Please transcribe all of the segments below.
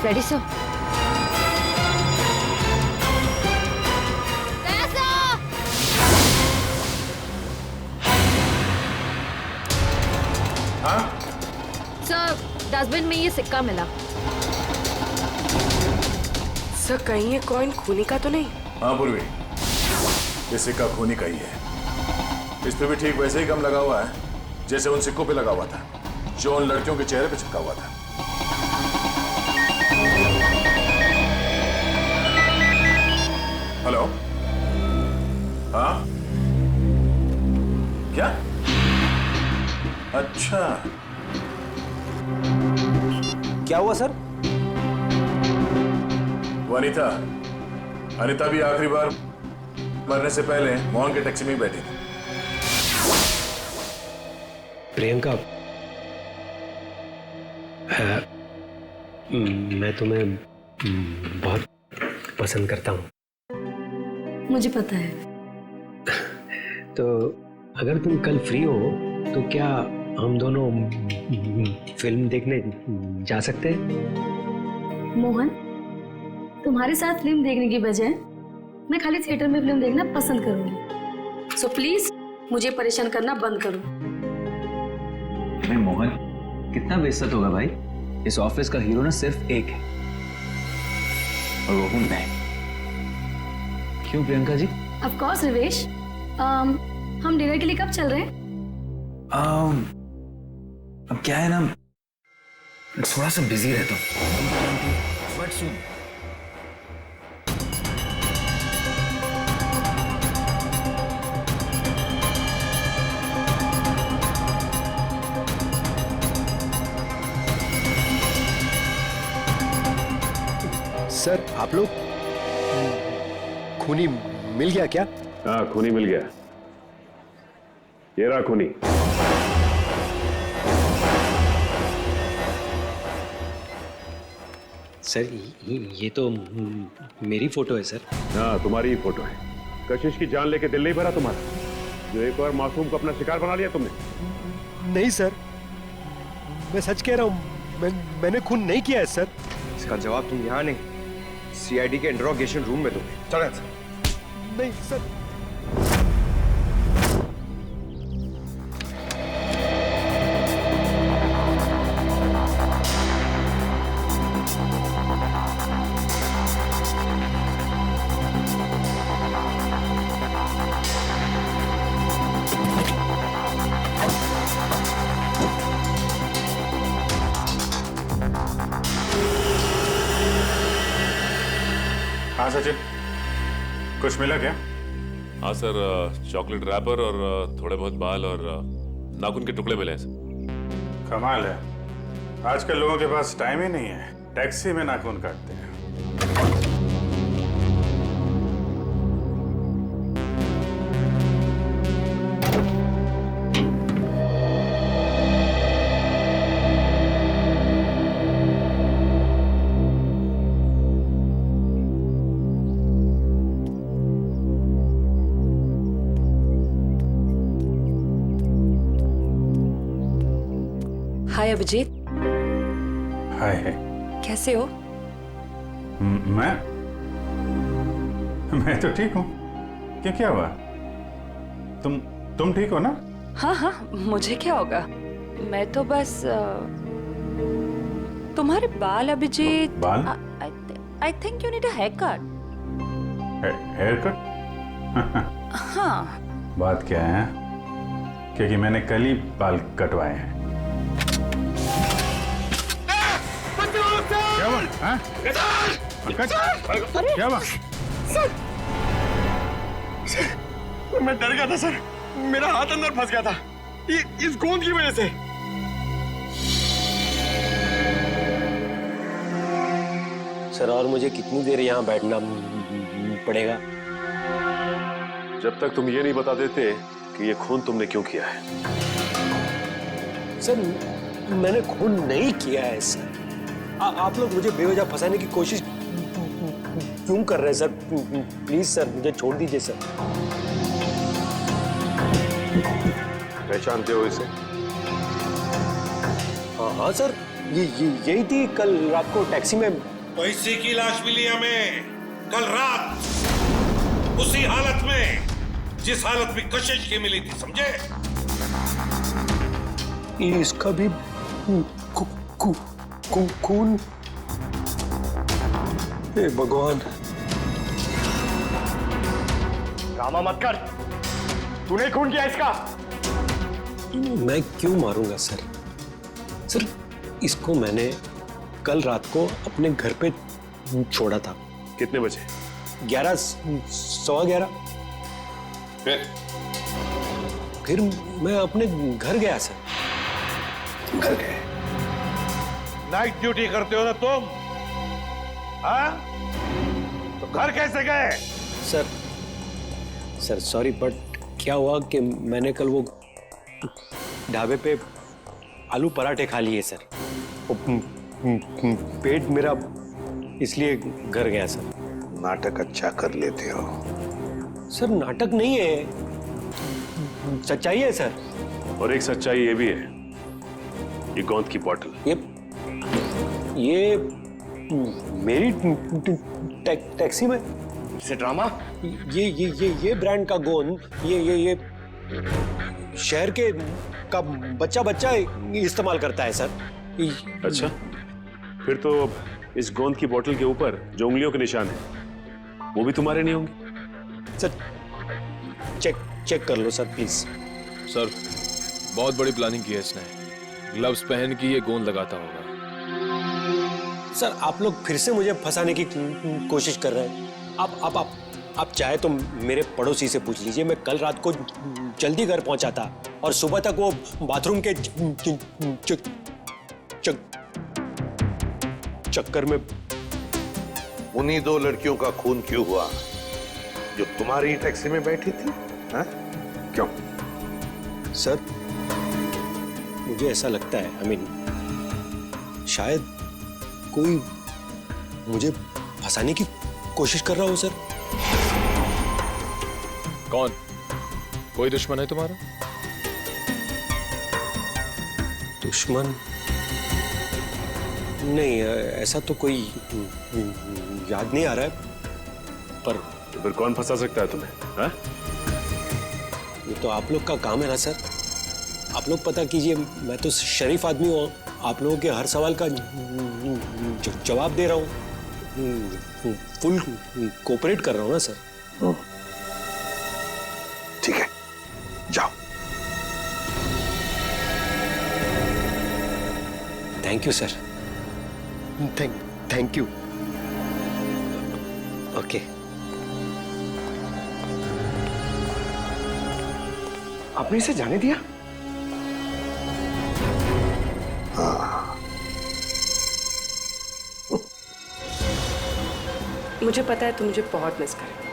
Ready, sir? हाँ? Sir, dustbin में ये सिक्का मिला। सर, कहीं ये कॉइन खूनी का तो नहीं? हाँ पूर्वी, ये सिक्का खूनी का ही है। इस पे भी ठीक वैसे ही गम लगा हुआ है जैसे उन सिक्कों पे लगा हुआ था जो उन लड़कियों के चेहरे पे चिपका हुआ था। हेलो? हाँ? क्या? अच्छा, क्या हुआ सर? वो अनिता भी आखिरी बार मरने से पहले मोहन के टैक्सी में ही बैठी थी। प्रियंका, मैं तुम्हें बहुत पसंद करता हूँ। मुझे पता है। तो अगर तुम कल फ्री हो तो क्या हम दोनों फिल्म देखने जा सकते हैं? मोहन, तुम्हारे साथ फिल्म देखने की बजाय मैं खाली थिएटर में फिल्म देखना पसंद करूंगी। सो प्लीज मुझे परेशान करना बंद करो। अरे मोहन, कितना बेइज्जत होगा भाई। इस ऑफिस का हीरो ना सिर्फ एक है और वो हूं मैं। क्यों प्रियंका जी? ऑफ कोर्स रिवेश, हम डिनर के लिए कब चल रहे हैं? अब क्या है ना, थोड़ा सा बिजी रहता हूँ, बट सुन। सर, आप लोग खूनी मिल गया क्या? हाँ, खूनी मिल गया। ये रहा खूनी। सर, ये तो मेरी फोटो है सर। हाँ, तुम्हारी ही फोटो है। कशिश की जान लेके दिल नहीं भरा तुम्हारा, जो एक और मासूम को अपना शिकार बना लिया तुमने। नहीं सर, मैं सच कह रहा हूँ, मैंने खून नहीं किया है सर। इसका जवाब तुम यहाँ नहीं, सीआईडी के इंट्रोगेशन रूम में दोगे। चलो सर। नहीं सर। हाँ सचिन, कुछ मिला क्या? हाँ सर, चॉकलेट रैपर और थोड़े बहुत बाल और नाखून के टुकड़े मिले हैं सर। कमाल है, आजकल लोगों के पास टाइम ही नहीं है, टैक्सी में नाखून काटते हैं। हाय अभिजीत। हाय। कैसे हो? मैं तो ठीक हूँ। क्या हुआ? तुम ठीक हो ना? हाँ हाँ, मुझे क्या होगा, मैं तो बस तुम्हारे बाल अभिजीत। बाल? I think you need a haircut. Haircut? हाँ। बात क्या है? क्योंकि मैंने कल ही बाल कटवाए हैं। क्या हुआ? हाँ? क्या हुआ? मैं डर गया था सर, मेरा हाथ अंदर फंस गया था इस गोंद की वजह से। सर, और मुझे कितनी देर यहाँ बैठना पड़ेगा? जब तक तुम ये नहीं बता देते कि ये खून तुमने क्यों किया है। सर, मैंने खून नहीं किया है सर। आप लोग मुझे बेवजह फंसाने की कोशिश क्यों कर रहे हैं सर? प्लीज सर, मुझे छोड़ दीजिए सर। पहचानते हो इसे? हाँ हाँ सर, यही थी कल रात को टैक्सी में तो इसी की लाश मिली हमें कल रात, उसी हालत में जिस हालत में कशिश की मिली थी, समझे? ये इसका भी खून। हे भगवान। ड्रामा मत कर, तूने खून किया इसका। मैं क्यों मारूंगा सर? सर, इसको मैंने कल रात को अपने घर पे छोड़ा था। कितने बजे? 11, सवा 11। फिर मैं अपने घर गया सर। घर गए? नाइट ड्यूटी करते हो ना तुम? हाँ? तो घर कैसे गए? सर सॉरी, बट क्या हुआ कि मैंने कल वो ढाबे पे आलू पराठे खा लिए सर। पेट मेरा इसलिए घर गया सर। नाटक अच्छा कर लेते हो। सर नाटक नहीं है, सच्चाई है सर। और एक सच्चाई ये भी है, ये गोंद की बोतल, ये मेरी टैक्सी में से ड्रामा। ये ब्रांड का गोंद ये शहर के का बच्चा इस्तेमाल करता है सर। अच्छा, फिर तो इस गोंद की बोतल के ऊपर जो उंगलियों के निशान है वो भी तुम्हारे नहीं होंगे? सर चेक कर लो सर प्लीज। सर, बहुत बड़ी प्लानिंग की है इसने। ग्लव्स पहन के ये गोंद लगाता होगा। सर आप लोग फिर से मुझे फंसाने की कोशिश कर रहे हैं। आप चाहे तो मेरे पड़ोसी से पूछ लीजिए। मैं कल रात को जल्दी घर पहुंचा था और सुबह तक वो बाथरूम के चक्कर में। उन्हीं दो लड़कियों का खून क्यों हुआ जो तुम्हारी टैक्सी में बैठी थी? हाँ? क्यों? सर मुझे ऐसा लगता है, शायद कोई मुझे फंसाने की कोशिश कर रहा हो सर। कौन? कोई दुश्मन है तुम्हारा? दुश्मन नहीं, ऐसा तो कोई याद नहीं आ रहा है। पर तो फिर कौन फंसा सकता है तुम्हें? हाँ? ये तो आप लोग का काम है ना सर। आप लोग पता कीजिए, मैं तो शरीफ आदमी हूँ, आप लोगों के हर सवाल का जवाब दे रहा हूँ। फुल कोऑपरेट कर रहा हूँ ना सर। ठीक है, जाओ। Thank you sir. Thank you. Okay. आपने इसे जाने दिया? मुझे पता है तुम मुझे बहुत मिस करोगे।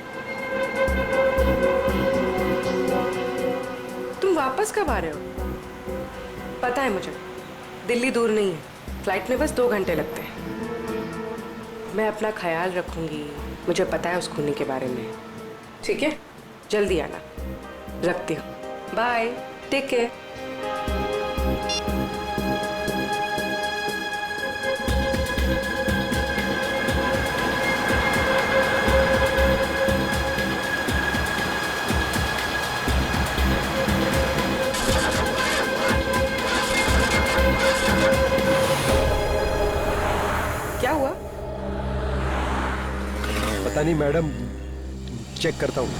तुम वापस कब आ रहे हो? पता है मुझे, दिल्ली दूर नहीं है, फ्लाइट में बस 2 घंटे लगते हैं। मैं अपना ख्याल रखूंगी, मुझे पता है उस खूनी के बारे में। ठीक है, जल्दी आना। रखती हूँ, बाय, टेक केयर। क्या हुआ? पता नहीं मैडम, चेक करता हूँ।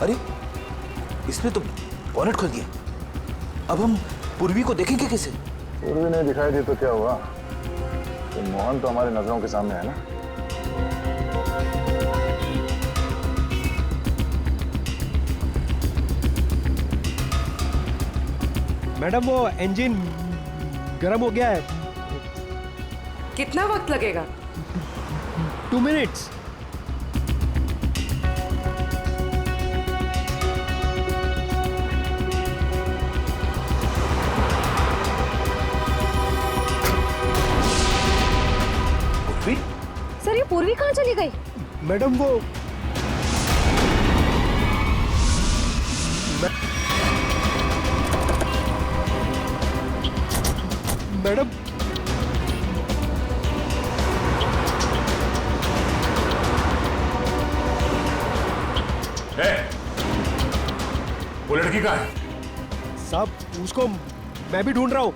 अरे इसने तो बॉनेट खोल दिया। अब हम पूर्वी को देखेंगे कैसे? पूर्वी नहीं दिखाई दी तो क्या हुआ? तो मोहन तो हमारी नजरों के सामने है ना। मैडम वो इंजन गर्म हो गया है। कितना वक्त लगेगा? 2 मिनट्स। सर ये पूर्वी कहाँ चली गई? मैडम वो मैडम वो लड़की कहाँ है? साहब उसको मैं भी ढूंढ रहा हूँ।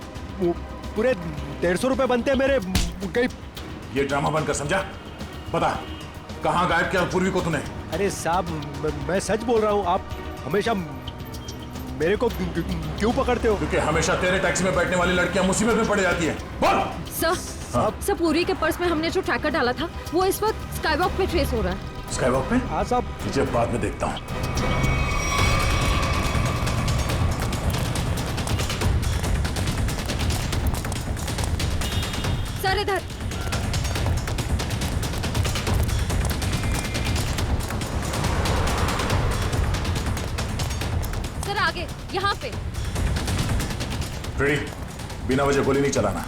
पूरे 150 रुपए बनते हैं मेरे। कहीं ये ड्रामा बनकर समझा? बता कहाँ गायब किया पूर्वी को तूने? अरे साहब मैं सच बोल रहा हूँ। आप हमेशा मेरे को क्यों पकड़ते हो? क्योंकि हमेशा तेरे टैक्सी में बैठने वाली लड़कियां मुसीबत में पड़ जाती हैं। बोल। सर पूरी के पर्स में हमने जो ट्रैकर डाला था वो इस वक्त स्काईवॉक पे ट्रेस हो रहा है। स्काईवॉक पे? हाँ साहब। तुझे बाद में देखता हूँ। सर इधर। सर आगे यहाँ पे। फ्रेडी, बिना वजह गोली नहीं चलाना।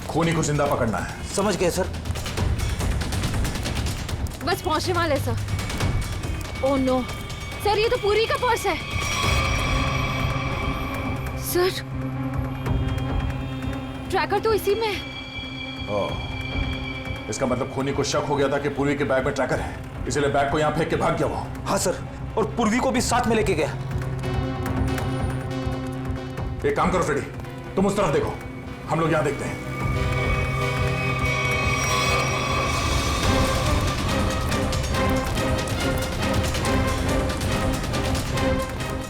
खूनी को जिंदा पकड़ना है। समझ गए सर। बस पहुंचने वाले सर। ओह नो सर ये तो पूरी का पर्स है। सर ट्रैकर तो इसी में है। इसका मतलब खूनी को शक हो गया था कि पूर्वी के बैग में ट्रैकर है, इसलिए बैग को यहाँ फेंक के भाग गया वो। हाँ सर, और पूर्वी को भी साथ में लेके गया। एक काम करो फ्रेडी, तुम उस तरफ देखो, हम लोग यहाँ देखते हैं।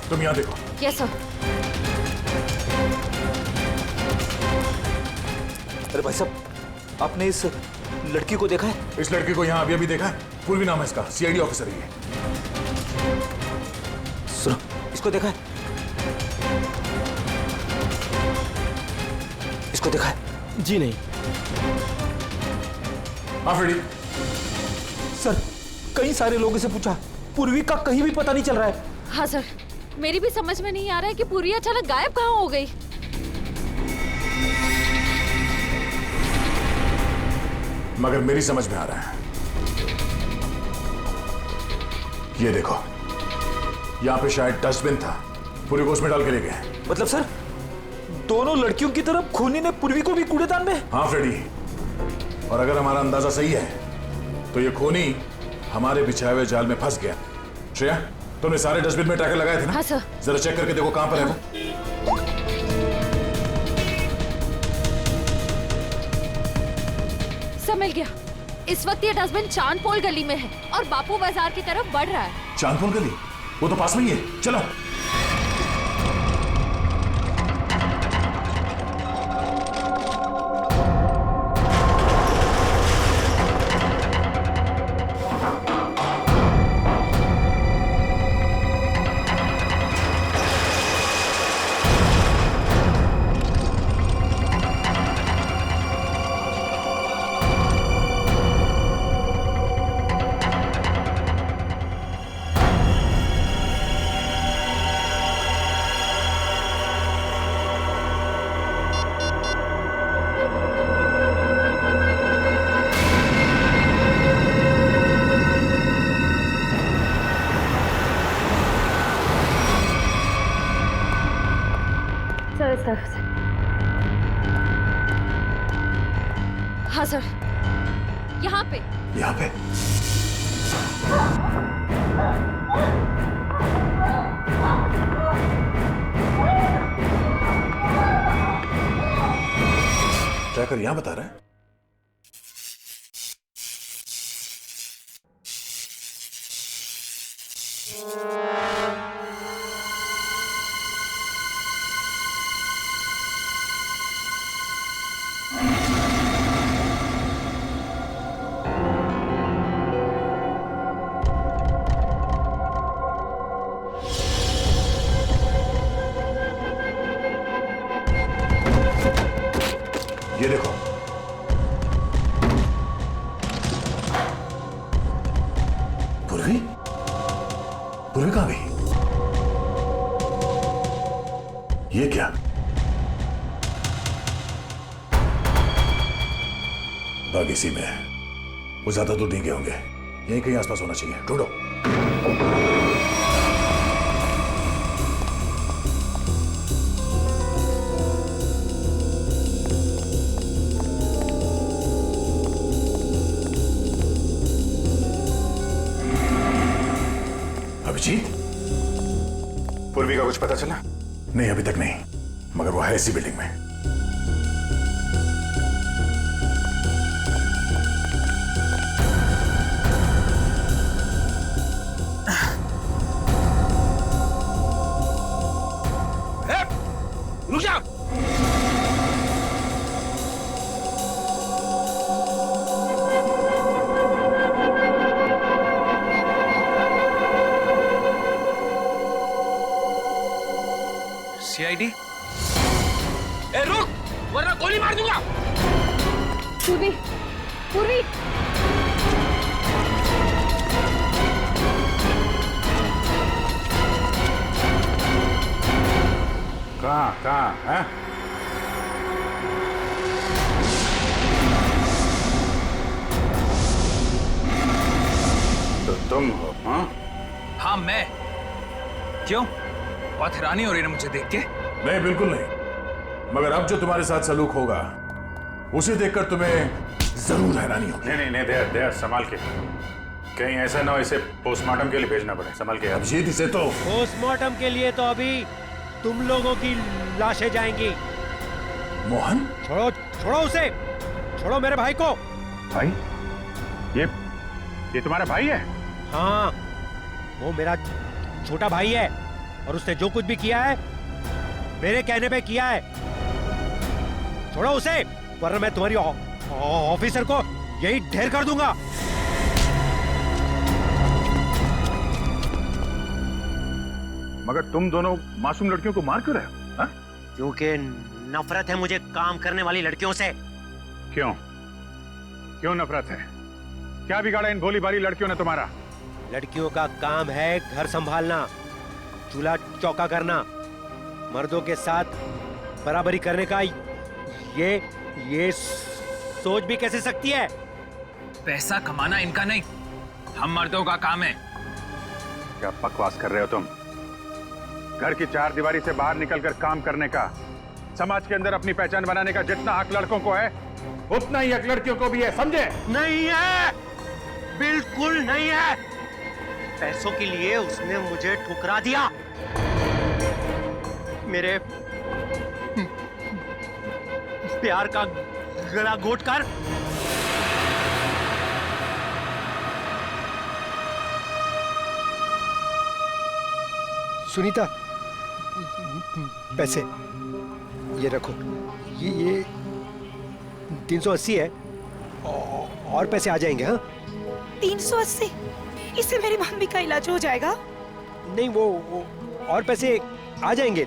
तुम यहाँ देखो। Yes sir. अरे भाई साहब, आपने इस लड़की को देखा है? इस लड़की को यहाँ अभी अभी देखा है। पूर्वी नाम है इसका, सीआईडी ऑफिसर ही है। सुनो, इसको देखा है? इसको देखा है? जी नहीं। हाँ फ्रेडी। सर कई सारे लोगों से पूछा, पूर्वी का कहीं भी पता नहीं चल रहा है। हाँ सर, मेरी भी समझ में नहीं आ रहा है कि पूरी अचानक गायब कहाँ हो गई। मगर मेरी समझ में आ रहा है। ये देखो, यहाँ पे शायद डस्टबिन था, पूरी को उसमें डाल के ले गए। मतलब सर दोनों लड़कियों की तरफ खूनी ने पूर्वी को भी कूड़ेदान में? हाँ फ्रेडी, और अगर हमारा अंदाजा सही है तो ये खूनी हमारे बिछाए हुए जाल में फंस गया। श्रेया, तुमने सारे डस्टबिन में ट्रैकर लगाए थे ना? हाँ सर। जरा चेक करके देखो कहां पर है वो। सब मिल गया। इस वक्त ये डस्टबिन चांदपोल गली में है और बापू बाजार की तरफ बढ़ रहा है। चांदपोल गली? वो तो पास में ही है, चलो। सर इस तरफ से। हाँ सर, यहाँ पे। यहाँ पे? ट्रैकर यहाँ बता रहा है। ये देखो, पूर्वी, पूर्वी कहां गई? ये क्या? बाग इसी में है। वो ज्यादा दूर नहीं गए होंगे, यहीं कहीं आसपास होना चाहिए, ढूंढो। अभिजीत, पूर्वी का कुछ पता चला? नहीं, अभी तक नहीं, मगर वो है इसी बिल्डिंग में। रुक जा! सीआईडी? ए रुक, वरना गोली मार दूंगा। पूर्वी, पूर्वी, कहाँ है? तो तुम हो? हाँ, हाँ मैं। क्यों? बहुत हैरानी हो रही है मुझे देख के। नहीं, बिल्कुल नहीं, मगर अब जो तुम्हारे साथ सलूक होगा उसे देखकर तुम्हें जरूर हैरानी होगी। नहीं नहीं नहीं, दया संभाल के, कहीं ऐसा ना हो इसे पोस्टमार्टम के लिए भेजना पड़े। संभाल के। अभिजीत, इसे तो पोस्टमार्टम के लिए तो अभी तुम लोगों की लाशें जाएंगी। मोहन, छोड़ो छोड़ो उसे, छोड़ो मेरे भाई को। भाई? ये तुम्हारा भाई है? हाँ, वो मेरा छोटा भाई है और उसने जो कुछ भी किया है मेरे कहने पे किया है। छोड़ो उसे, वरना मैं तुम्हारी ऑफिसर को यही ढेर कर दूंगा। मगर तुम दोनों मासूम लड़कियों को मार क्यों रहे हो? हाँ? क्योंकि नफरत है मुझे काम करने वाली लड़कियों से। क्यों? क्यों नफरत है? क्या बिगाड़ा इन भोली भाली लड़कियों ने तुम्हारा? लड़कियों का काम है घर संभालना, चूल्हा चौका करना, मर्दों के साथ बराबरी करने का ये सोच भी कैसे सकती है? पैसा कमाना इनका नहीं, हम मर्दों का काम है। क्या बकवास कर रहे हो तुम? घर की चार दीवारी से बाहर निकलकर काम करने का, समाज के अंदर अपनी पहचान बनाने का जितना हक लड़कों को है, उतना ही हक लड़कियों को भी है, समझे? नहीं है, बिल्कुल नहीं है। पैसों के लिए उसने मुझे ठुकरा दिया। मेरे प्यार का गला घोट कर सुनीता, पैसे ये रखो। ये 380 है और पैसे आ जाएंगे। हाँ, 380? इससे मेरी मम्मी का इलाज हो जाएगा? नहीं, वो और पैसे आ जाएंगे,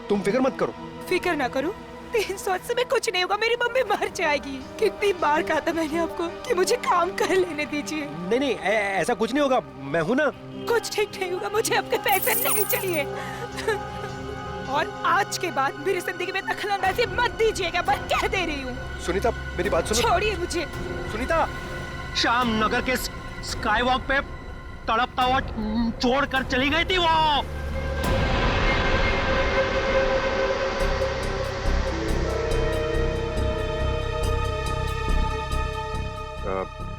तुम फिक्र मत करो। फिक्र ना करो, 380 में कुछ नहीं होगा, मेरी मम्मी मर जाएगी। कितनी बार कहा था मैंने आपको कि मुझे काम कर लेने दीजिए। नहीं नहीं, ऐसा कुछ नहीं होगा, मैं हूं ना। कुछ ठीक नहीं होगा, मुझे आपके पैसे नहीं चाहिए। और आज के बाद मेरी जिंदगी में दखलंदाजी मत दीजिएगा, मैं कह दे रही हूँ। सुनीता, मेरी बात सुनो। छोड़िए मुझे। सुनीता, शाम नगर के स्काई वॉक पे तड़पता हुआ छोड़कर चली गई थी वो।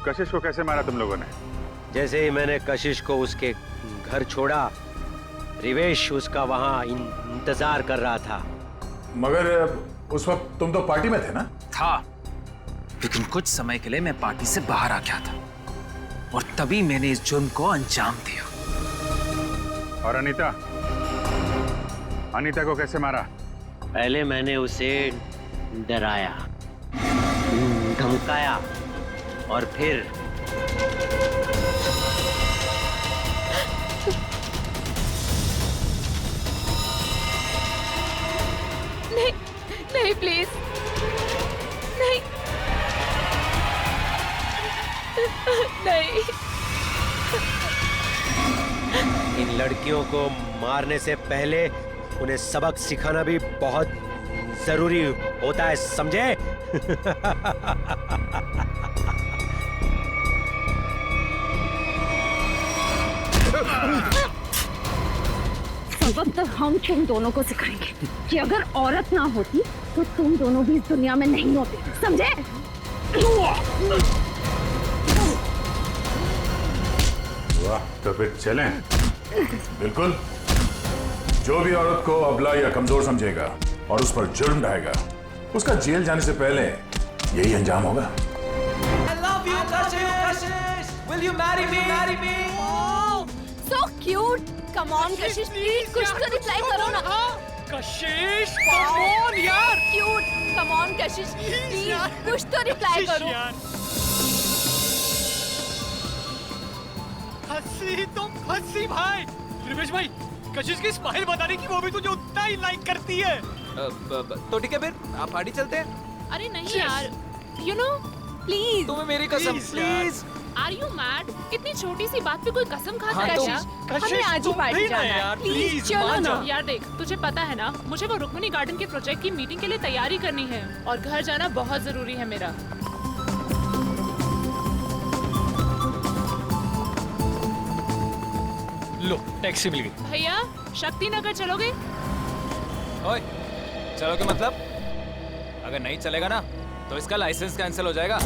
कशिश को कैसे मारा तुम लोगों ने? जैसे ही मैंने कशिश को उसके घर छोड़ा, रिवेश उसका वहां इंतजार कर रहा था। मगर उस वक्त तुम तो पार्टी में थे ना? था, लेकिन कुछ समय के लिए मैं पार्टी से बाहर आ गया था और तभी मैंने इस जुर्म को अंजाम दिया। और अनीता? अनीता को कैसे मारा? पहले मैंने उसे डराया, धमकाया और फिर नहीं नहीं, प्लीज नहीं। नहीं। इन लड़कियों को मारने से पहले उन्हें सबक सिखाना भी बहुत जरूरी होता है, समझे? सबक तो हम तुम दोनों को सिखाएंगे कि अगर औरत ना होती तो तुम दोनों भी इस दुनिया में नहीं होते, समझे? वाह, तो फिर चलें। बिल्कुल। जो भी औरत को अबला या कमजोर समझेगा और उस पर जुर्म ढाएगा, उसका जेल जाने से पहले यही अंजाम होगा। I love you, Kashish. Will you marry me? Marry me. Oh, so cute. Come on, Kashish, please कुछ तो रिप्लाई करो ना। Kashish, come on यार. Cute. Come on, Kashish, please कुछ तो रिप्लाई करो। हंसी तो हंसी भाई। रिवेश भाई, कशिश की स्माइल बताने की वो भी तुझे उतना ही लाइक करती है। तो ठीक है फिर आप पार्टी चलते हैं। अरे नहीं यार, you know, please. तुम्हें मेरी कसम प्लीज। Are you mad? इतनी छोटी सी बात पे कोई कसम खाता है क्या? हमें आज ही पार्टी जाना है, प्लीज चलो ना। यार देख, तुझे पता है ना, मुझे वो रुक्मिणी गार्डन के प्रोजेक्ट की मीटिंग के लिए तैयारी करनी है और घर जाना बहुत जरूरी है मेरा। लो टैक्सी मिल गई। भैया शक्ति नगर चलोगे? ओए चलोगे मतलब? अगर नहीं चलेगा ना तो इसका लाइसेंस कैंसिल हो जाएगा।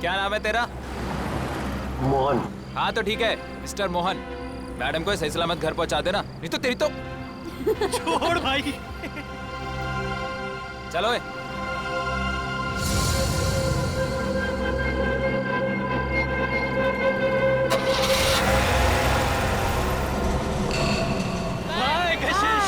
क्या नाम है तेरा? मोहन। हाँ तो ठीक है मिस्टर मोहन, मैडम को सही सलामत घर पहुंचा देना, नहीं तो तेरी तो छोड़ भाई। चलो बाय कशिश।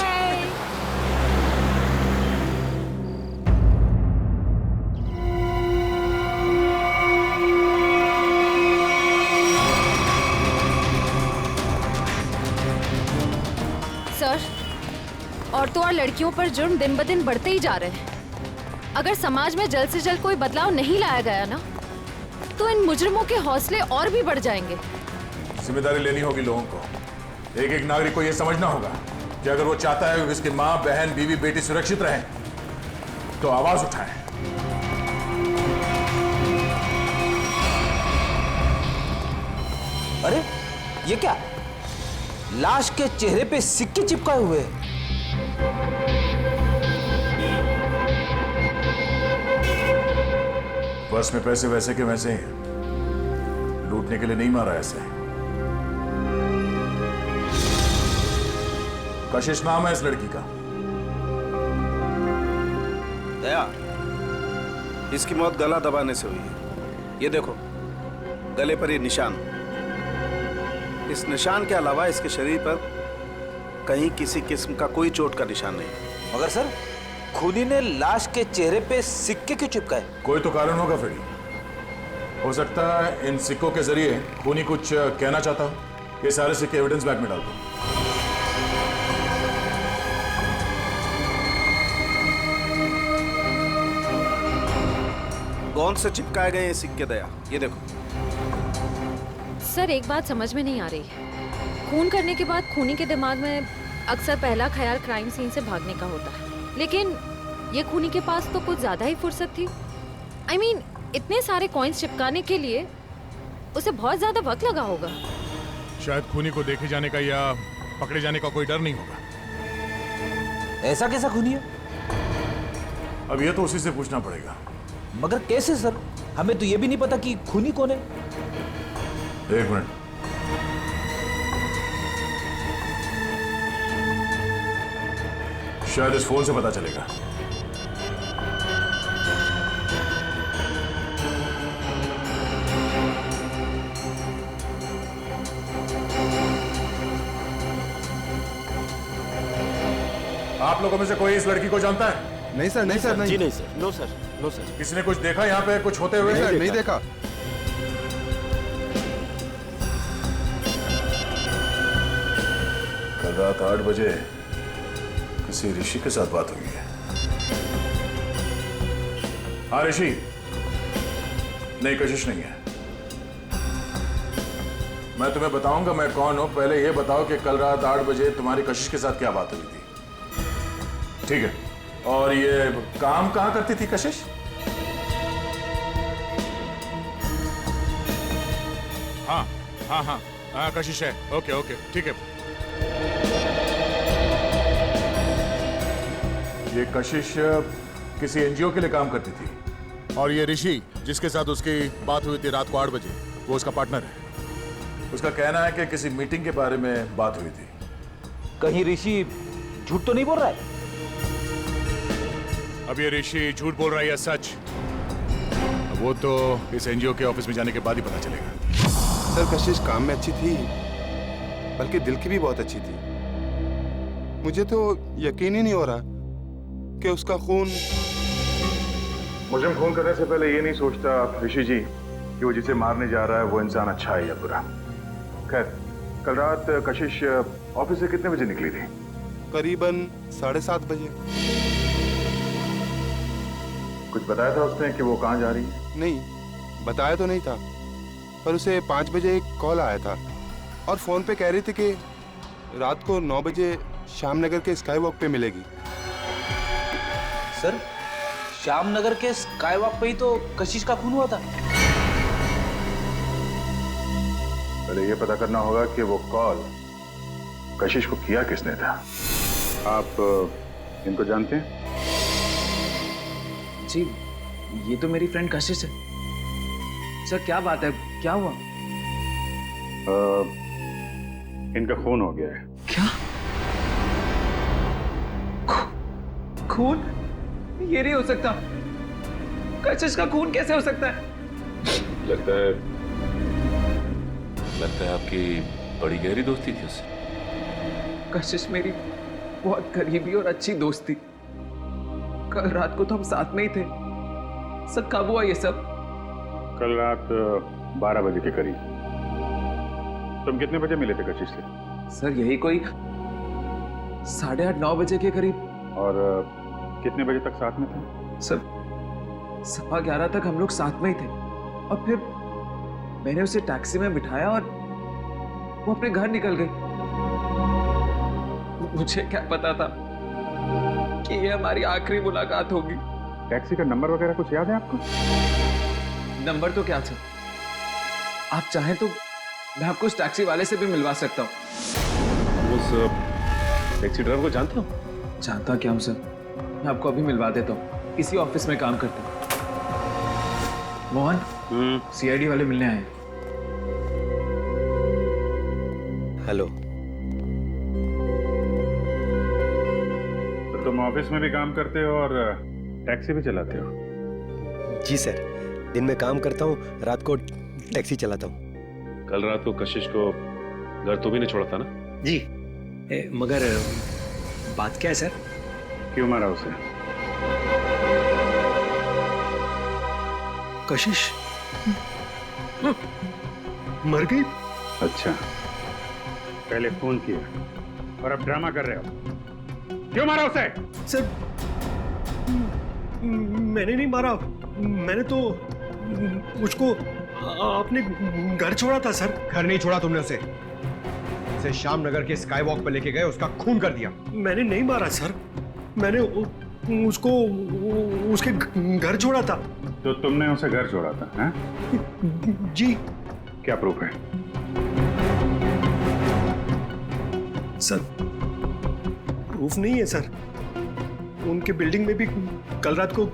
सर, औरतों और लड़कियों पर जुर्म दिन ब दिन बढ़ते ही जा रहे हैं। अगर समाज में जल्द से जल्द कोई बदलाव नहीं लाया गया ना, तो इन मुजरिमों के हौसले और भी बढ़ जाएंगे। जिम्मेदारी लेनी होगी लोगों को। एक एक नागरिक को यह समझना होगा कि अगर वो चाहता है कि उसकी माँ, बहन, बीवी, बेटी सुरक्षित रहें, तो आवाज उठाएं। अरे ये क्या? लाश के चेहरे पे सिक्के चिपकाए हुए हैं। बस में पैसे वैसे के वैसे हैं। लूटने के लिए नहीं मारा ऐसे। कशिश नाम है इस लड़की का। दया, इसकी मौत गला दबाने से हुई है। ये देखो गले पर ये निशान। इस निशान के अलावा इसके शरीर पर कहीं किसी किस्म का कोई चोट का निशान नहीं। मगर सर, खूनी ने लाश के चेहरे पे सिक्के क्यों चिपकाए? कोई तो कारण होगा फिर। हो सकता है इन सिक्कों के जरिए खूनी कुछ कहना चाहता हो। ये सारे सिक्के एविडेंस बैग में डाल दो। कौन से चिपकाए गए ये सिक्के दया? ये देखो। सर, एक बात समझ में नहीं आ रही। खून करने के बाद खूनी के दिमाग में अक्सर पहला ख्याल क्राइम सीन से भागने का होता है, लेकिन ये खूनी के पास तो कुछ ज्यादा ही फुर्सत थी। I mean, इतने सारे कॉइन्स चिपकाने के लिए उसे बहुत ज्यादा वक्त लगा होगा। शायद खूनी को देखे जाने का या पकड़े जाने का कोई डर नहीं होगा। ऐसा कैसा खूनी है? अब ये तो उसी से पूछना पड़ेगा। मगर कैसे सर? हमें तो ये भी नहीं पता कि खूनी कौन है। एक मिनट। शायद इस फोन से पता चलेगा। आप लोगों में से कोई इस लड़की को जानता है? नहीं सर, नहीं सर, नहीं। जी नहीं sir, no sir, no sir. किसी ने कुछ देखा यहाँ पे कुछ होते हुए? नहीं देखा। कल रात 8 बजे किसी ऋषि के साथ बात हुई है। हाँ ऋषि। नहीं, कशिश नहीं है। मैं तुम्हें बताऊंगा मैं कौन हूं। पहले ये बताओ कि कल रात 8 बजे तुम्हारी कशिश के साथ क्या बात हुई थी? ठीक है, और ये काम कहां करती थी कशिश? हाँ हाँ हाँ हाँ, कशिश है। ओके ओके, ठीक है। ये कशिश किसी एनजीओ के लिए काम करती थी। और ये ऋषि जिसके साथ उसकी बात हुई थी रात को 8 बजे, वो उसका पार्टनर है। उसका कहना है कि किसी मीटिंग के बारे में बात हुई थी। कहीं ऋषि झूठ तो नहीं बोल रहा है? अब ये ऋषि झूठ बोल रहा है या सच, वो तो इस एनजीओ के ऑफिस में जाने के बाद ही पता चलेगा। सर कशिश काम में अच्छी थी, बल्कि दिल की भी बहुत अच्छी थी। मुझे तो यकीन ही नहीं हो रहा कि उसका खून। मुझे खून करने से पहले ये नहीं सोचता ऋषि जी कि वो जिसे मारने जा रहा है वो इंसान अच्छा है या बुरा। खैर, कल रात कशिश ऑफिस से कितने बजे निकली थी? करीबन 7:30 बजे। कुछ बताया था उसने कि वो कहाँ जा रही है? नहीं, बताया तो नहीं था, पर उसे 5 बजे एक कॉल आया था और फोन पे कह रही थी कि रात को 9 बजे श्यामनगर के स्काई वॉक पे मिलेगी। सर, श्यामनगर के स्काई वॉक पे ही तो कशिश का खून हुआ था। पहले ये पता करना होगा कि वो कॉल कशिश को किया किसने था। आप इनको जानते हैं? जी, ये तो मेरी फ्रेंड कशिश है। सर क्या बात है, क्या हुआ? इनका खून हो गया है। क्या? खून? ये नहीं हो सकता। कशिश का खून कैसे हो सकता है? लगता है आपकी बड़ी गहरी दोस्ती थी उससे। कशिश मेरी बहुत करीबी और अच्छी दोस्त थी। कल रात को तो हम साथ में ही थे। सर कब हुआ ये सब? कल रात 12 बजे के करीब। तुम कितने बजे मिले थे कशिश से? सर यही कोई 8:30-9 बजे के करीब। और कितने बजे तक साथ में थे? सर 11:15 तक हम लोग साथ में ही थे और फिर मैंने उसे टैक्सी में बिठाया और वो अपने घर निकल गई। मुझे क्या पता था कि ये हमारी आखिरी मुलाकात होगी। टैक्सी का नंबर वगैरह कुछ याद है आपको? नंबर तो क्या था, आप चाहें तो मैं आपको उस टैक्सी वाले से भी मिलवा सकता हूँ। उस टैक्सी ड्राइवर को जानते हो? जानता क्या हूँ सर, मैं आपको अभी मिलवा देता हूँ। इसी ऑफिस में काम करता हूँ। मोहन, सीआईडी वाले मिलने आए। हेलो। तो तुम ऑफिस में भी काम करते हो और टैक्सी भी चलाते हो? जी सर, दिन में काम करता हूँ, रात को टैक्सी चलाता हूँ। कल रात को कशिश को घर तो भी नहीं छोड़ा था ना? जी, मगर बात क्या है सर? क्यों मारा उसे? कशिश मर गई? अच्छा, पहले फोन किया और अब ड्रामा कर रहे हो। क्यों मारा उसे? सर मैंने नहीं मारा, मैंने तो उसको आपने घर छोड़ा था सर। घर नहीं छोड़ा तुमने उसे श्यामनगर के स्काई वॉक पर लेके गए, उसका खून कर दिया। मैंने नहीं मारा सर, मैंने उसको उसके घर छोड़ा था। तो तुमने उसे घर छोड़ा था? हैं? जी। क्या प्रूफ है? सर प्रूफ नहीं है सर, उनके बिल्डिंग में भी कल रात को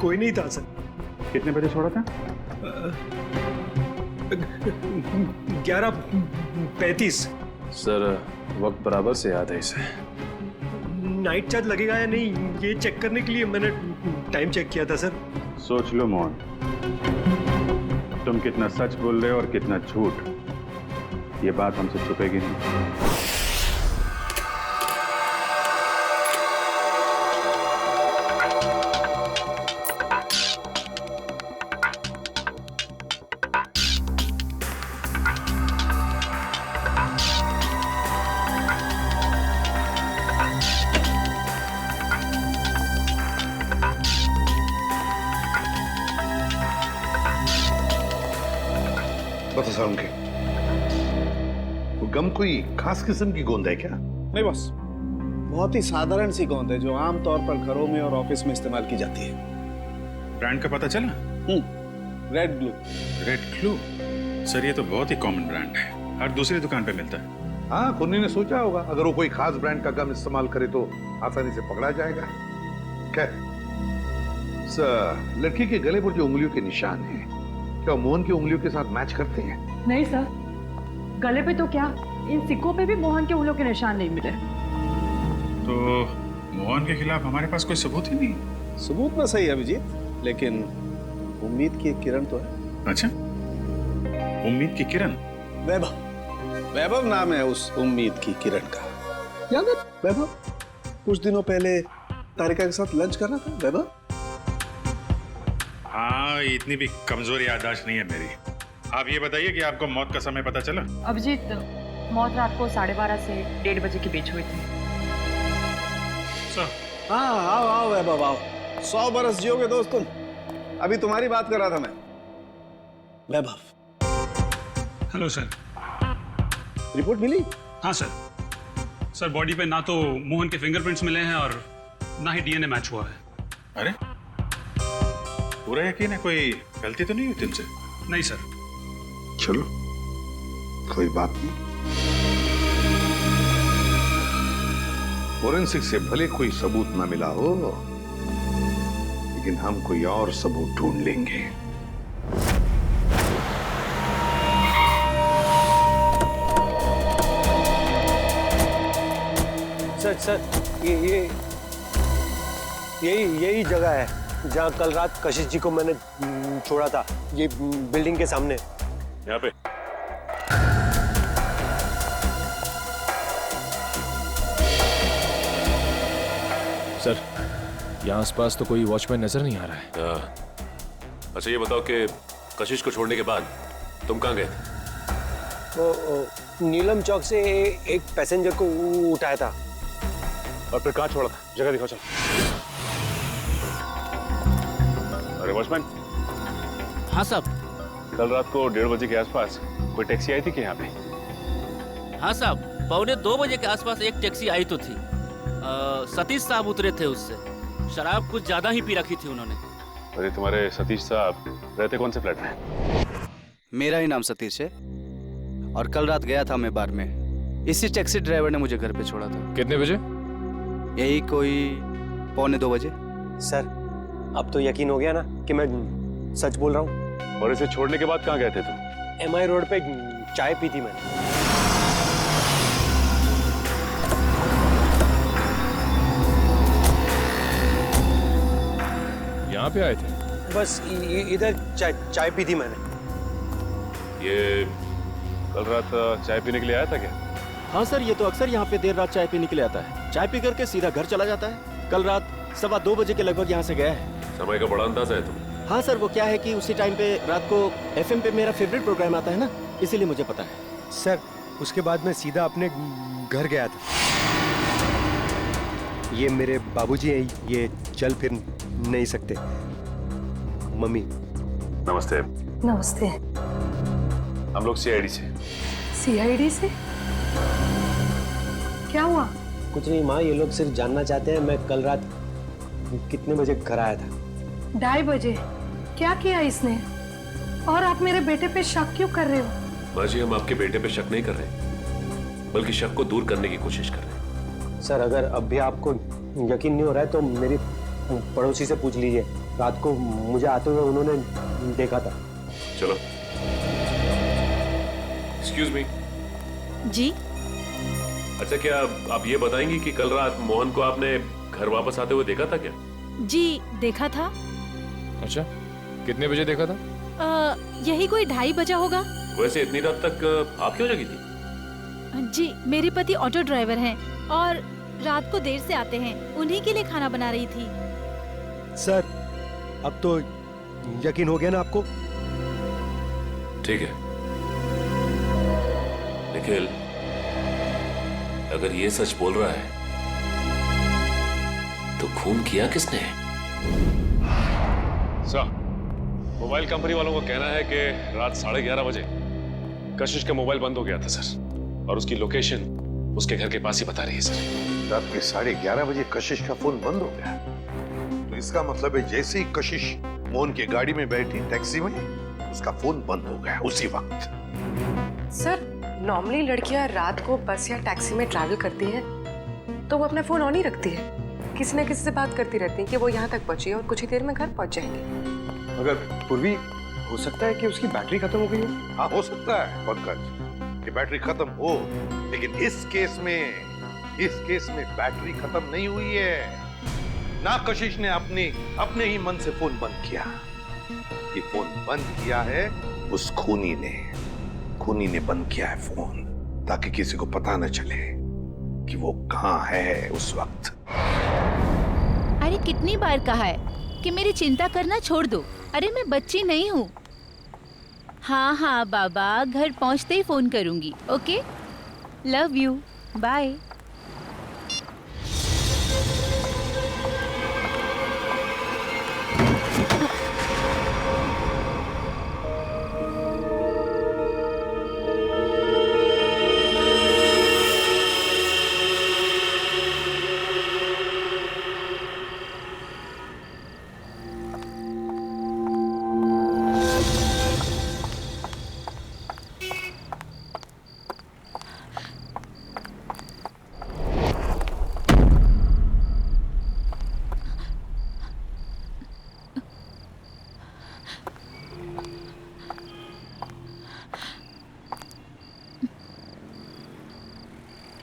कोई नहीं था सर। कितने बजे छोड़ा था? 11:35। सर वक्त बराबर से याद है इसे। नाइट चार्ज लगेगा या नहीं ये चेक करने के लिए मैंने टाइम चेक किया था सर। सोच लो मोहन, तुम कितना सच बोल रहे हो और कितना झूठ, ये बात हमसे छुपेगी नहीं। बता साहब के वो गम कोई खास किस्म की गोंद है क्या? नहीं बस, बहुत ही साधारण सी गोंद है जो आमतौर पर घरों में और ऑफिस में इस्तेमाल की जाती है। ब्रांड का पता चला? Red glue. Red glue? Sir ये तो बहुत ही कॉमन ब्रांड है, हर दूसरी दुकान पे मिलता है। हाँ, कुन्नी ने सोचा होगा अगर वो कोई खास ब्रांड का गम इस्तेमाल करे तो आसानी से पकड़ा जाएगा। खैर सर, लड़की के गले पर जो उंगलियों के निशान हैं, क्या मोहन की उंगलियों के साथ मैच करते हैं? नहीं सर, गले पे तो क्या, इन सिक्कों पे भी मोहन के उंगलियों के निशान नहीं मिले। तो मोहन के खिलाफ हमारे पास कोई सबूत ही नहीं। सबूत ना सही अभिजीत, लेकिन उम्मीद की एक किरण तो है। अच्छा, उम्मीद की किरण? वैभव, वैभव नाम है उस उम्मीद की किरण का। याद है वैभव? कुछ दिनों पहले तारिका के साथ लंच कर रहा था वैभव। हाँ, इतनी भी कमजोर याददाश्त नहीं है मेरी। आप ये बताइए कि आपको मौत का समय पता चला? अभिजीत, मौत रात को 12:30 से 1:30 बजे के बीच हुई थी। हाँ, आओ आओ वैभव आओ, 100 बरस जियोगे दोस्त तुम। अभी तुम्हारी बात कर रहा था मैं। वैभव। Hello sir. रिपोर्ट मिली? हाँ सर। सर बॉडी पे ना तो मोहन के फिंगरप्रिंट्स मिले हैं और ना ही डीएनए मैच हुआ है। अरे, पूरा यकीन है कोई गलती तो नहीं हुई तुमसे? नहीं सर। चलो, कोई बात नहीं। फोरेंसिक से भले कोई सबूत ना मिला हो, लेकिन हम कोई और सबूत ढूंढ लेंगे। सर यही जगह है जहाँ कल रात कशिश जी को मैंने छोड़ा था। ये बिल्डिंग के सामने। यहाँ पे? सर, यहाँ आसपास तो कोई वॉचमैन नजर नहीं आ रहा है। अच्छा ये बताओ कि कशिश को छोड़ने के बाद तुम कहाँ गए थे? नीलम चौक से एक पैसेंजर को उठाया था। और फिर कहाँ छोड़ा था? जगह दिखाओ चल। अरे वॉचमैन। हाँ साहब। कल रात को 1:30 बजे के आसपास कोई टैक्सी आई थी क्या यहाँ पे? हाँ साहब, 1:45 बजे के आसपास एक टैक्सी आई तो थी। सतीश साहब उतरे थे उससे। शराब कुछ ज्यादा ही पी रखी थी उन्होंने। अरे तुम्हारे सतीश साहब रहते कौन से फ्लैट में? मेरा ही नाम सतीश है और कल रात गया था मैं बार में। इसी टैक्सी ड्राइवर ने मुझे घर पे छोड़ा था। कितने बजे? यही कोई 1:45 बजे। सर, अब तो यकीन हो गया ना कि मैं सच बोल रहा हूँ। और इसे छोड़ने के बाद कहाँ गए थे तुम? MI रोड पे चाय पी थी मैंने। यहाँ पे आए थे? बस इधर चाय पी थी मैंने। ये कल रात चाय पीने के लिए आया था क्या? हाँ सर, ये तो अक्सर यहाँ पे देर रात चाय पीने के लिए आता है। चाय पी करके सीधा घर चला जाता है। कल रात 2:15 बजे के लगभग यहाँ से गया है। समय का बड़ा अंदाजा है तुम। हाँ सर, वो क्या है कि उसी टाइम पे रात को FM पे मेरा फेवरेट प्रोग्राम आता है ना, इसीलिए मुझे पता है। सर, उसके बाद मैं सीधा अपने घर गया था। ये मेरे बाबूजी हैं, ये चल फिर नहीं सकते। मम्मी। नमस्ते। नमस्ते। हम लोग CID से। CID से? क्या हुआ? कुछ नहीं माँ, ये लोग सिर्फ जानना चाहते हैं मैं कल रात कितने बजे घर आया था। 2:30 बजे। क्या किया इसने? और आप मेरे बेटे पे शक क्यों कर रहे हो? माँ जी, हम आपके बेटे पे शक नहीं कर रहे, बल्कि शक को दूर करने की कोशिश कर रहे हैं। सर, अगर अब भी आपको यकीन नहीं हो रहा है तो मेरी पड़ोसी से पूछ लीजिए। रात को मुझे आते हुए उन्होंने देखा था। चलो। Excuse me. जी। अच्छा, क्या आप ये बताएंगी कि कल रात मोहन को आपने घर वापस आते हुए देखा था क्या? जी, देखा था। अच्छा, कितने बजे देखा था? यही कोई 2:30 बजा होगा। वैसे इतनी रात तक आप क्यों जगी थी? जी, मेरे पति ऑटो ड्राइवर हैं और रात को देर से आते हैं। उन्हीं के लिए खाना बना रही थी। सर, अब तो यकीन हो गया ना आपको? ठीक है निखिल, अगर ये सच बोल रहा है तो खून किया किसने? सर, मोबाइल कंपनी वालों को कहना है कि रात 11:30 बजे कशिश का मोबाइल बंद हो गया था सर, और उसकी लोकेशन उसके घर के पास ही बता रही है सर। रात के 11:30 बजे कशिश का फोन बंद हो गया, तो इसका मतलब है जैसे ही कशिश मोहन की गाड़ी में बैठी टैक्सी में, उसका फोन बंद हो गया उसी वक्त। सर, नॉर्मली लड़कियां रात को बस या टैक्सी में ट्रैवल करती हैं तो वो अपना फोन ऑन ही रखती है, किसी न किसी से बात करती रहती हैं कि वो यहाँ तक पहुंची और कुछ ही देर में घर पहुंच जाएंगी। मगर पूर्वी, हो सकता है कि उसकी बैटरी खत्म हो गई हो। हाँ, हो सकता है पंकज कि बैटरी खत्म हो, लेकिन इस केस में बैटरी खत्म नहीं हुई है। ना कशिश ने अपने ही मन से फोन बंद किया, ये फोन बंद किया है उस खूनी ने बंद किया है फोन, ताकि किसी को पता न चले कि वो कहां है उस वक्त। अरे कितनी बार कहा है कि मेरी चिंता करना छोड़ दो। अरे मैं बच्ची नहीं हूँ। हाँ हाँ बाबा, घर पहुँचते ही फोन करूंगी। Okay, love you, bye.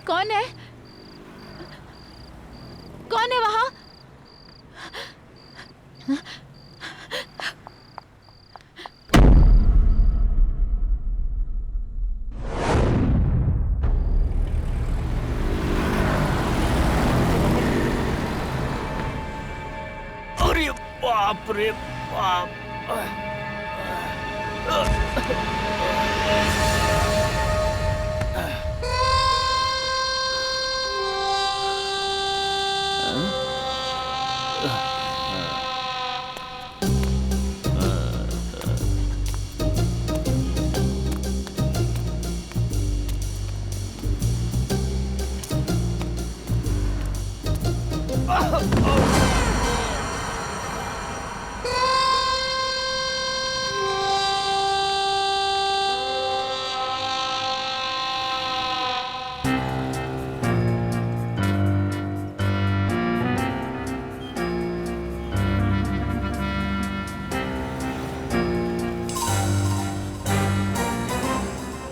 कौन है? कौन है वहां? अरे बाप रे बाप।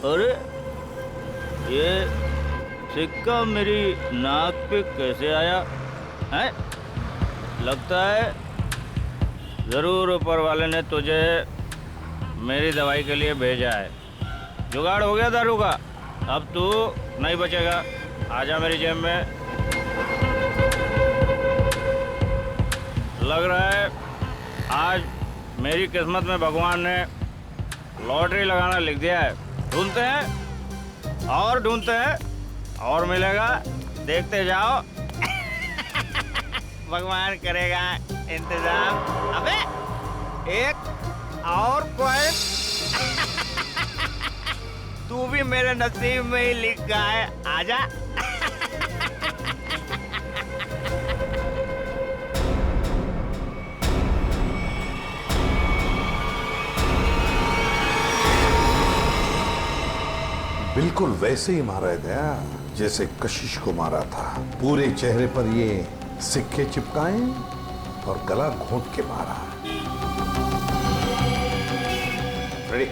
अरे ये सिक्का मेरी नाक पे कैसे आया है? लगता है जरूर ऊपर वाले ने तुझे मेरी दवाई के लिए भेजा है। जुगाड़ हो गया दारू का, अब तू नहीं बचेगा। आजा मेरी जेब में। लग रहा है आज मेरी किस्मत में भगवान ने लॉटरी लगाना लिख दिया है। ढूंढते हैं और ढूंढते हैं और मिलेगा, देखते जाओ। भगवान करेगा इंतजाम। अबे एक और कोई तू भी मेरे नसीब में ही लिखा है। आजा। बिल्कुल वैसे ही मारा है दया, जैसे कशिश को मारा था। पूरे चेहरे पर ये सिक्के चिपकाए और गला घोंट के मारा। रेडी?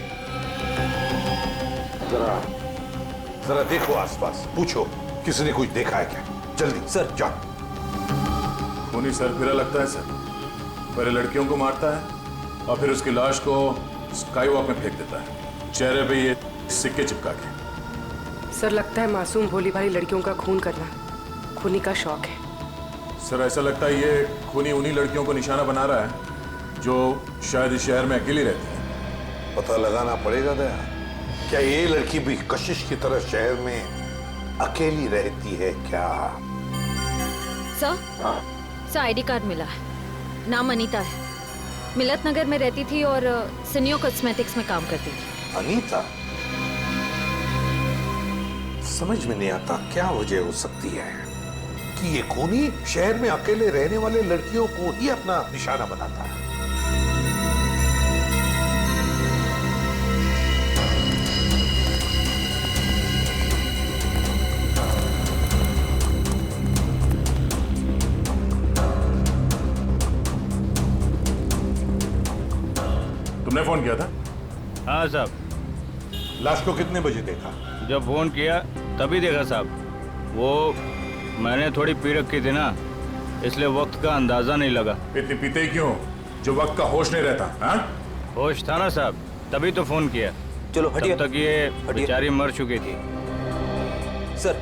जरा देखो आसपास, पूछो किसी ने कुछ देखा है क्या? जल्दी सर, जाओ। खूनी सरफिरा लगता है सर। पहले लड़कियों को मारता है और फिर उसकी लाश को स्काई वॉक में फेंक देता है, चेहरे पे ये सिक्के चिपका के। सर, लगता है मासूम भोली भाली लड़कियों का खून करना खूनी का शौक है। सर, ऐसा लगता है ये खूनी उन्हीं लड़कियों को निशाना बना रहा है जो शायद इस शहर में अकेली रहती है। पता लगाना पड़ेगा दया, क्या ये लड़की भी कशिश की तरह शहर में अकेली रहती है क्या? सर, आईडी कार्ड मिला है। नाम अनीता है। मिलत नगर में रहती थी और सिनियो कॉस्मेटिक्स में काम करती थी। अनीता? समझ में नहीं आता क्या वजह हो सकती है कि ये खूनी शहर में अकेले रहने वाले लड़कियों को ही अपना निशाना बनाता है। तुमने फोन किया था? हाँ साहब। लाश को कितने बजे देखा? जब फोन किया तभी देखा साहब। वो मैंने थोड़ी पी रखी थी ना, इसलिए वक्त का अंदाजा नहीं लगा। इतनी पीते ही क्यों जो वक्त का होश नहीं रहता? हाँ? होश था ना साहब, तभी तो फोन किया। चलो हटिए। तब तक ये बेचारी मर चुकी थी। सर,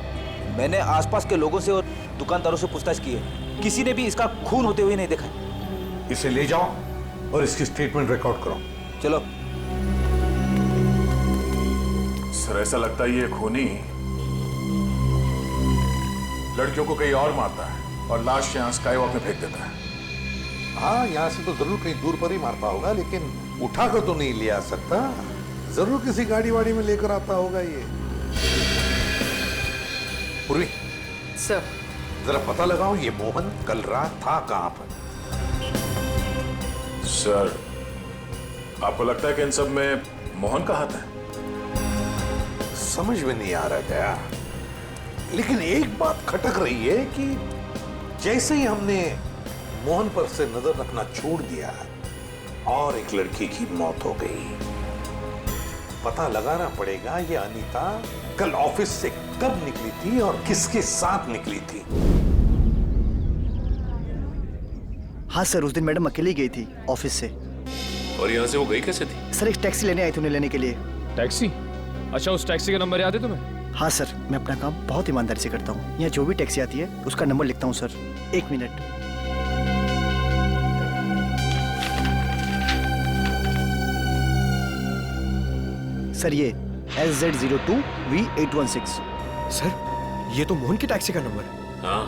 मैंने आसपास के लोगों से और दुकानदारों से पूछताछ की है, किसी ने भी इसका खून होते हुए नहीं देखा। इसे ले जाओ और इसकी स्टेटमेंट रिकॉर्ड करो। चलो। सर, ऐसा लगता है ये खूनी लड़कियों को कहीं और मारता है और लाश यहाँ स्काई वॉक में फेंक देता है। हाँ, यहाँ से तो जरूर कहीं दूर पर ही मारता होगा, लेकिन उठाकर तो नहीं ले आ सकता। जरूर किसी गाड़ी वाड़ी में लेकर आता होगा ये। पूर्वी सर, जरा पता लगाओ ये मोहन कल रात था कहाँ पर। सर, आपको लगता है कि इन सब में मोहन का हाथ है? समझ में नहीं आ रहा क्या, लेकिन एक बात खटक रही है कि जैसे ही हमने मोहन पर से नजर रखना छोड़ दिया और एक लड़की की मौत हो गई। पता लगाना पड़ेगा ये अनीता कल ऑफिस से कब निकली थी और किसके साथ निकली थी। हाँ सर, उस दिन मैडम अकेली गई थी ऑफिस से। और यहाँ से वो गई कैसे थी? सर, एक टैक्सी लेने आई थी उन्हें लेने के लिए। टैक्सी? अच्छा, उस टैक्सी का नंबर याद है तुम्हें? हाँ सर, मैं अपना काम बहुत ईमानदारी से करता हूँ। यहाँ जो भी टैक्सी आती है उसका नंबर लिखता हूँ सर। 1 मिनट। सर, ये SZ02V816। सर, ये तो मोहन की टैक्सी का नंबर है। हाँ,